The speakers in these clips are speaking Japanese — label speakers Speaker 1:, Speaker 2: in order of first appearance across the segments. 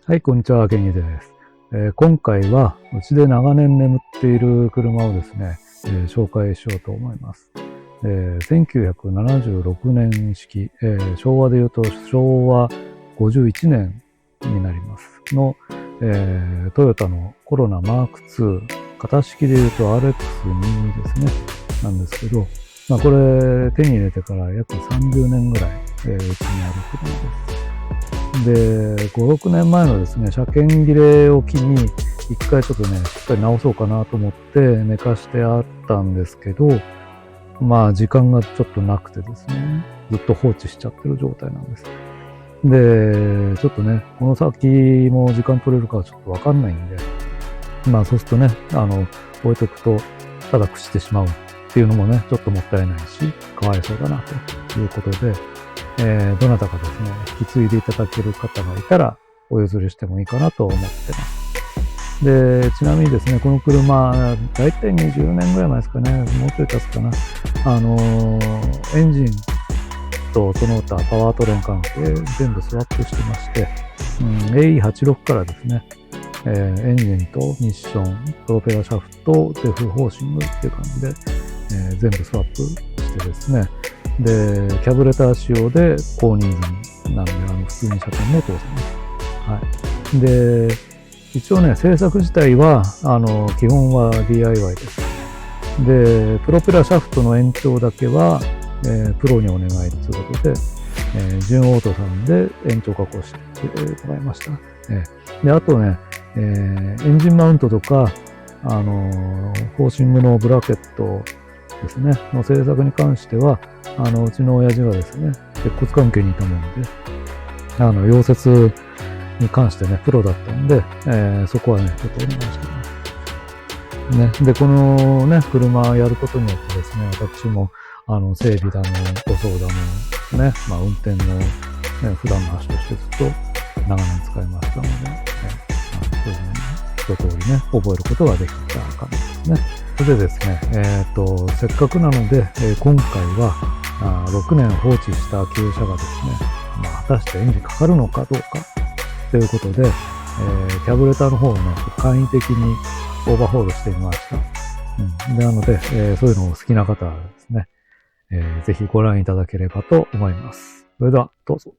Speaker 1: はい、こんにちは、ケンイです。今回は、うちで長年眠っている車をですね、紹介しようと思います。1976年式、昭和で言うと昭和51年になりますの、トヨタのコロナマーク2、型式で言うと RX2 ですね、なんですけど、これ手に入れてから約30年ぐらい、うちにある車です。で、5、6年前のですね、車検切れを機に、一回ちょっとね、しっかり直そうかなと思って寝かしてあったんですけど、時間がちょっとなくてですね、ずっと放置しちゃってる状態なんです。で、ちょっとね、この先も時間取れるかはちょっとわかんないんで、そうするとね、置いとくと、ただ朽ちてしまうっていうのもね、ちょっともったいないし、かわいそうだなということで、どなたかですね、引き継いでいただける方がいたら、お譲りしてもいいかなと思ってます。で、ちなみにですね、この車、だいたい20年ぐらい前ですかね、もうちょい経つかな。エンジンとその他パワートレーン関係全部スワップしてまして、AE86 からですね、エンジンとミッション、プロペラシャフト、デフホーシングっていう感じで、全部スワップしてですね、で、キャブレター仕様で公認済みなんで、普通に車検も通せます。はい。で、一応ね、製作自体は、基本は DIY です。で、プロペラシャフトの延長だけは、プロにお願いということで、純オートさんで延長加工してもらいました。で、あとね、エンジンマウントとか、ホーシングのブラケットですね、の製作に関しては、うちの親父がですね、鉄骨関係にいたもので、溶接に関してね、プロだったんで、そこはね、ちょっとお願いしてます。ね、で、このね、車やることによってですね、私も、整備だの、塗装だの、ね、運転の、ね、普段の足としてずっと長年使いましたので、そういうふうに一通りね、覚えることができた感じですね。それでですね、せっかくなので、今回は6年放置した旧車がですね、果たしてエンジンかかるのかどうかということで、キャブレターの方をね、簡易的にオーバーホールしてみました。なので、そういうのを好きな方はですね、ぜひご覧いただければと思います。それでは、どうぞ。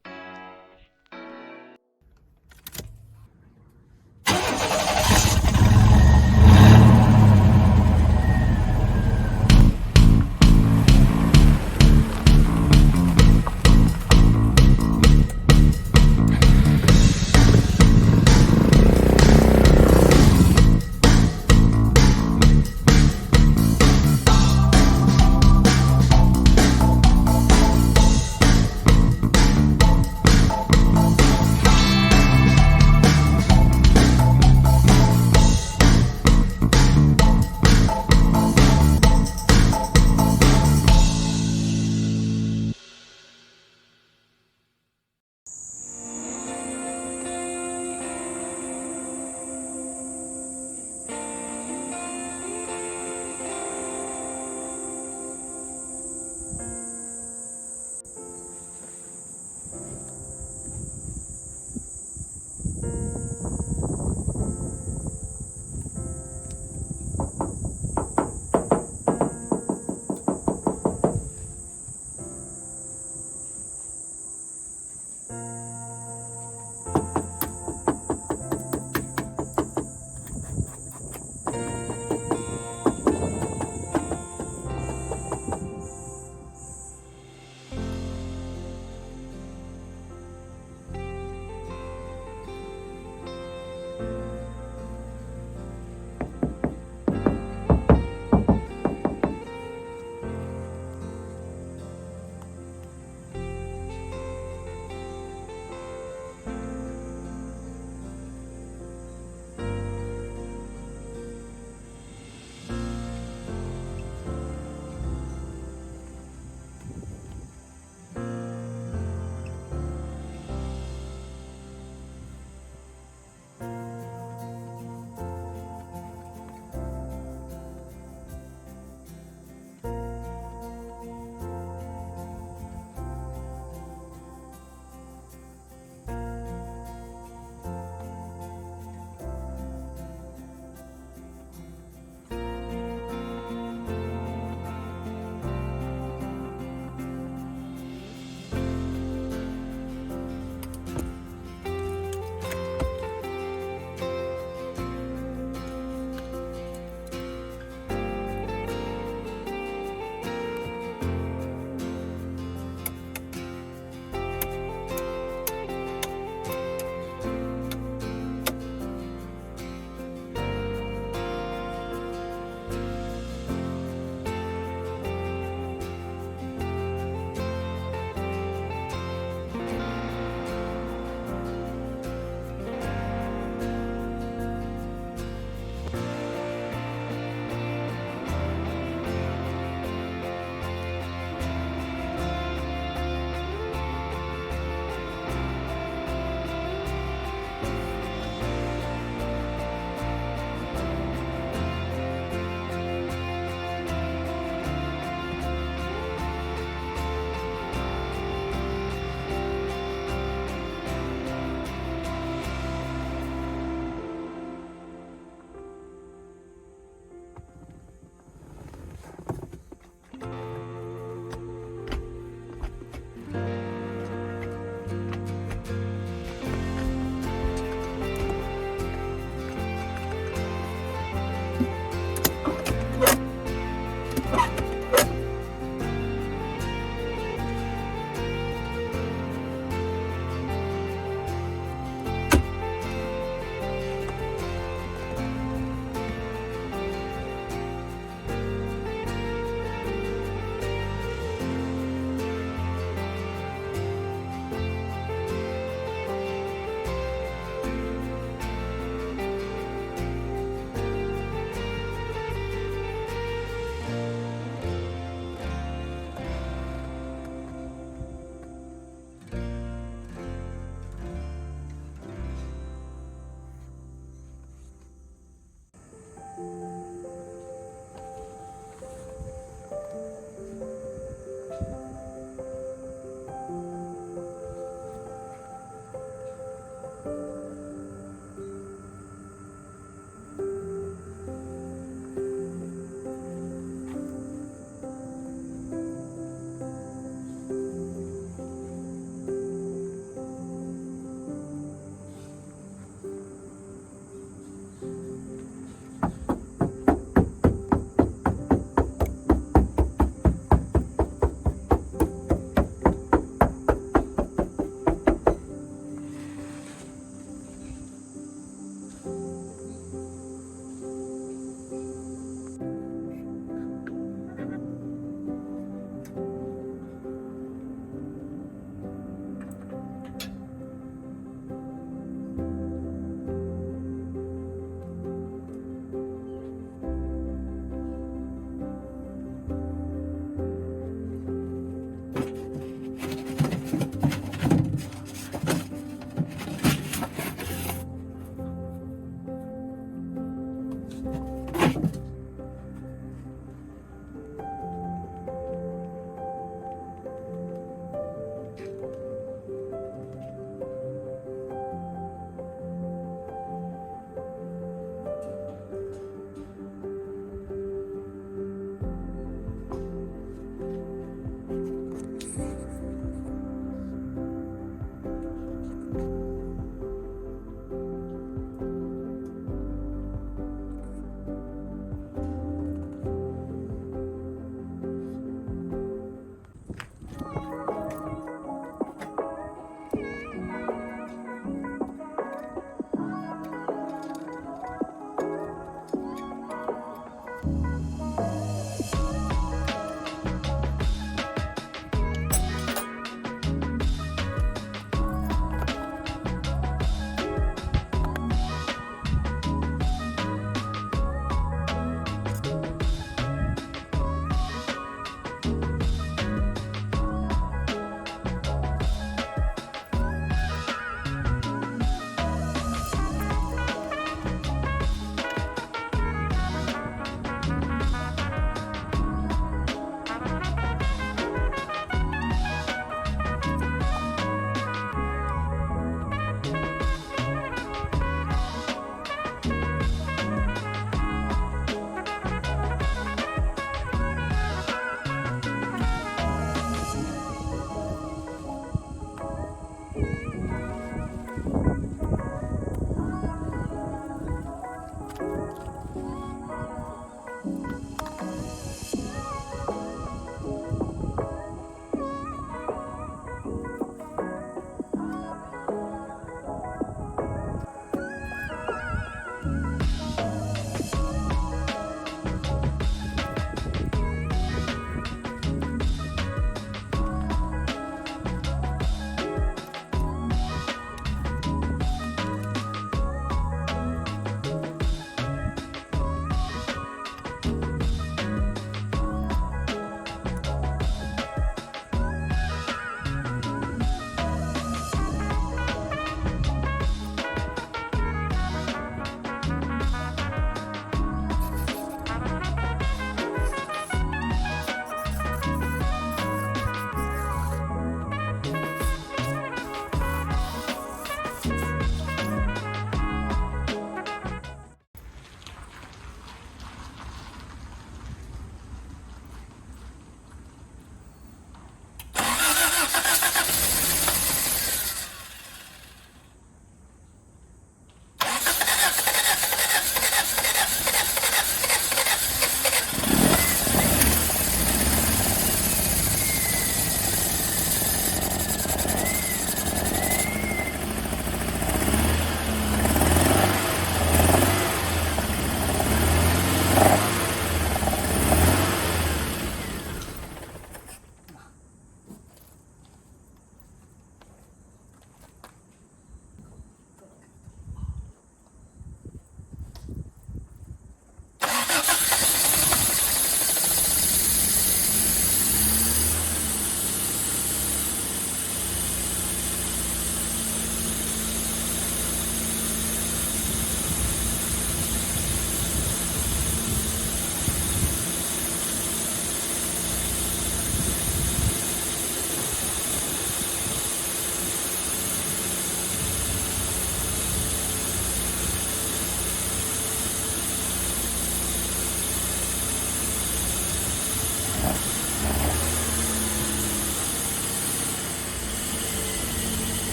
Speaker 1: は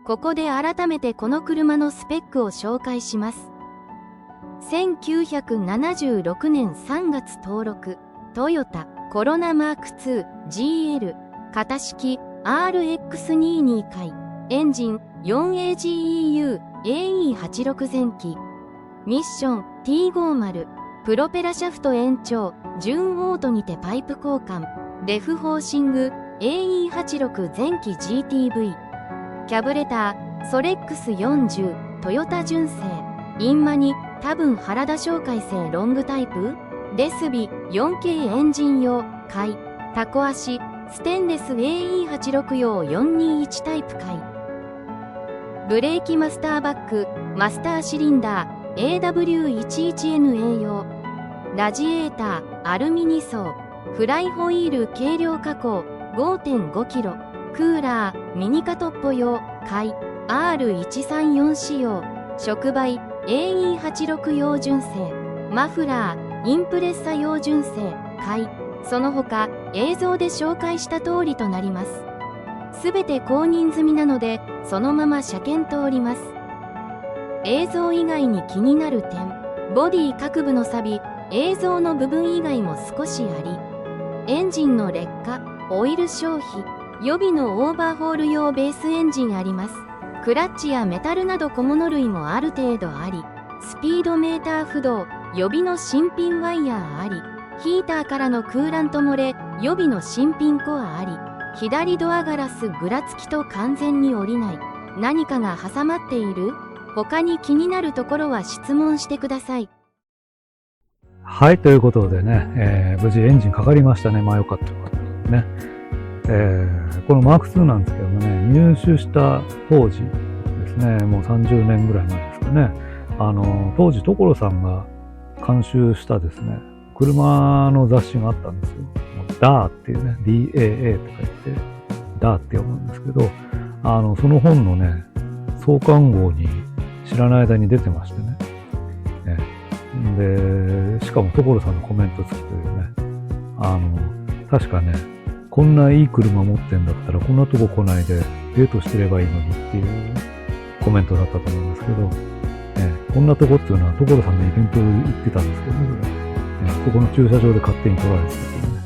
Speaker 2: ここで改めてこの車のスペックを紹介します。1976年3月登録、トヨタコロナマーク2 GL 型式 RX22 回、エンジン 4AGEU AE86 前期、ミッション T50、プロペラシャフト延長、純オートにてパイプ交換、レフホーシング AE86 前期 GTV、キャブレターソレックス40、トヨタ純正、インマニ多分原田紹介製ロングタイプ、レスビ 4K エンジン用、貝、タコ足、ステンレス AE86 用421タイプ貝、ブレーキマスターバック、マスターシリンダー AW11NA 用、ラジエーター、アルミ2層、フライホイール軽量加工 5.5 キロ、クーラー、ミニカトッポ用、貝、R134 仕様、触媒、AE86 用純正、マフラー、インプレッサ用純正、貝、その他映像で紹介した通りとなります。すべて公認済みなので、そのまま車検通ります。映像以外に気になる点、ボディ各部の錆、映像の部分以外も少しあり、エンジンの劣化、オイル消費、予備のオーバーホール用ベースエンジンあります。クラッチやメタルなど小物類もある程度あり、スピードメーター不動、予備の新品ワイヤーあり、ヒーターからのクーラント漏れ、予備の新品コアあり、左ドアガラスぐらつきと完全に降りない。何かが挟まっている？他に気になるところは質問してください。
Speaker 1: はい、ということでね、無事エンジンかかりましたね。まあよかったよかったね。このマーク2なんですけどもね、入手した当時ですね、もう30年ぐらい前ですかね、当時所さんが監修したですね、車の雑誌があったんですよ。ダーっていうね、DAA って書いて、ダーって読むんですけど、その本のね、創刊号に知らない間に出てましてね。で、しかも所さんのコメント付きというね、確かね、こんないい車持ってんだったらこんなとこ来ないでデートしてればいいのにっていうコメントだったと思うんですけど、こんなとこっていうのは所さんのイベント行ってたんですけどね、そこの駐車場で勝手に撮られてたっていうね、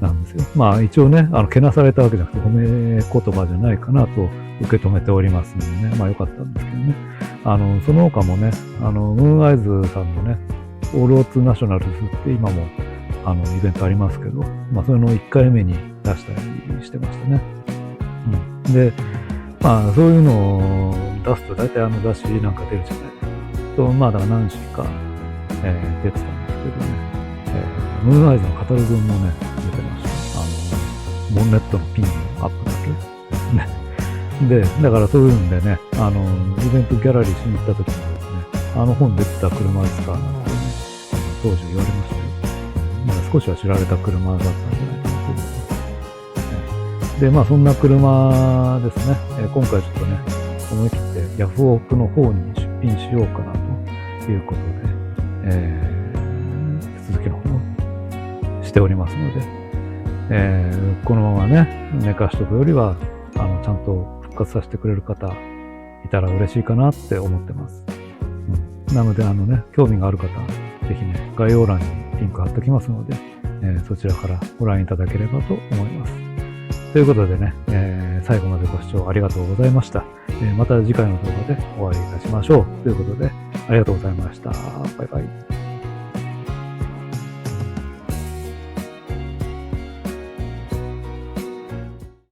Speaker 1: なんですよ。まあ一応ね、けなされたわけじゃなくて褒め言葉じゃないかなと受け止めておりますのでね、まあ良かったんですけどね。その他もね、ムーンアイズさんのね、オールオーツナショナルズって今もイベントありますけど、まあそれの1回目に出したりしてましたね。うん。で、まあそういうのを出すと大体雑誌なんか出るじゃないですか。と、まあだから何紙か、出てたんですけどね。ムーンアイズのカタログもね、出てました。ボンネットのピンのアップだけですね。で、だからそういうんでね、イベントギャラリーしに行った時にですね、本出てた車ですかなんてね、当時言われましたよ。少しは知られた車だったんじゃないかなと思います。で、まあそんな車ですね、今回ちょっとね、思い切ってヤフオクの方に出品しようかなということで、手続きの方しておりますので、このままね、寝かしとくよりは、ちゃんと復活させてくれる方いたら嬉しいかなって思ってます。なので興味がある方、ぜひね、概要欄にリンク貼っておきますので、そちらからご覧いただければと思います。ということでね、最後までご視聴ありがとうございました。また次回の動画でお会いいたしましょう。ということで、ありがとうございました。バイバイ。